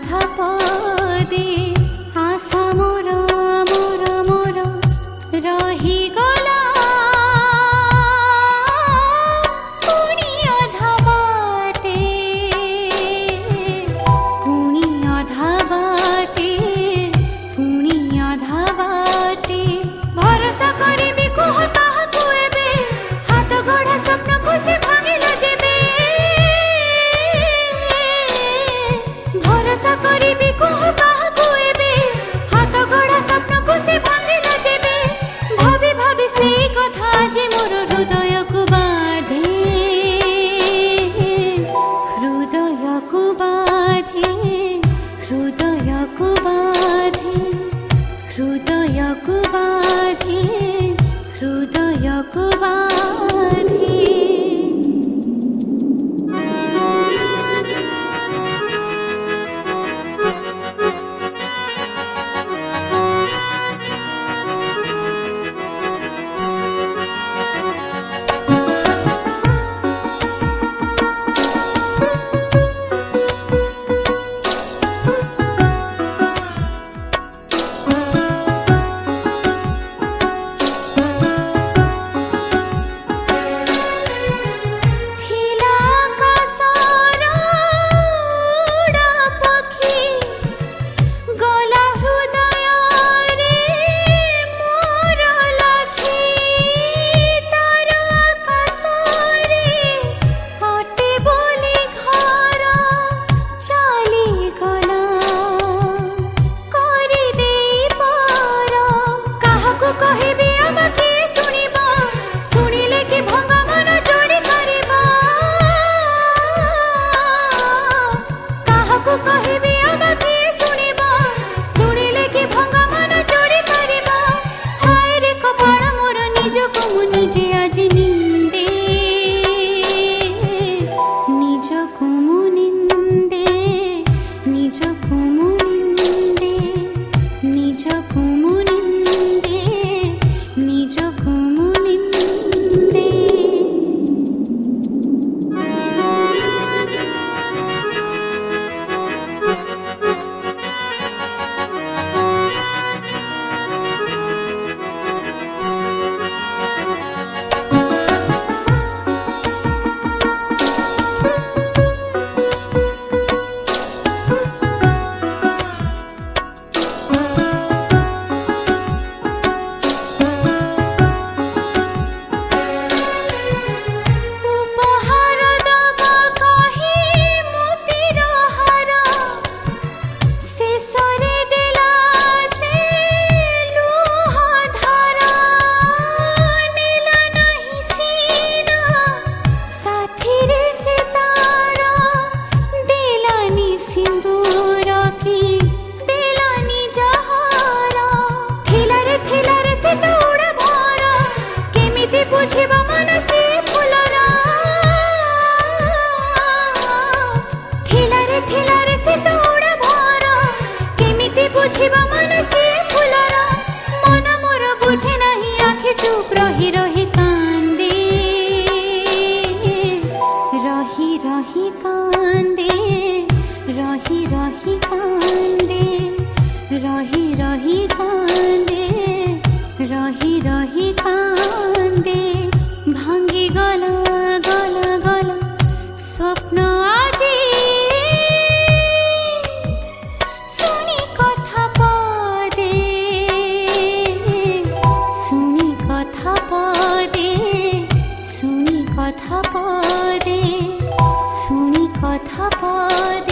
কথা পদে আশা মোর মোর মোর রহি গলা পুনি অধা বাটে পুনি অধা বাটে পুনি অধা বাটে ভরসা করিবি কুহ তাহাকু এবে হাত গড়া স্বপ্ন খুশি ভাঙিল যেবে ভরসা করিবি কুহ তাহাকু এবে হাত গড়া স্বপ্ন খুশি ভাঙিল যেবে ভাবি ভাবি সেই কথা যে মোর হৃদয়কু বাঁধে হৃদয়কু বাঁধে হৃদয়কু বাঁধে হৃদয়কু বাঁধে হৃদয়কু বাঁধে चुप रही रही कांदे रही रही कांदे रही रही कांदे रही रही कांदे रही रही कांदे भांगी गला गला गला स्वप्न आजी सुनी कथा पदे सुनी कथा पदे सुनी कथा पदे सुनी कथा पदे।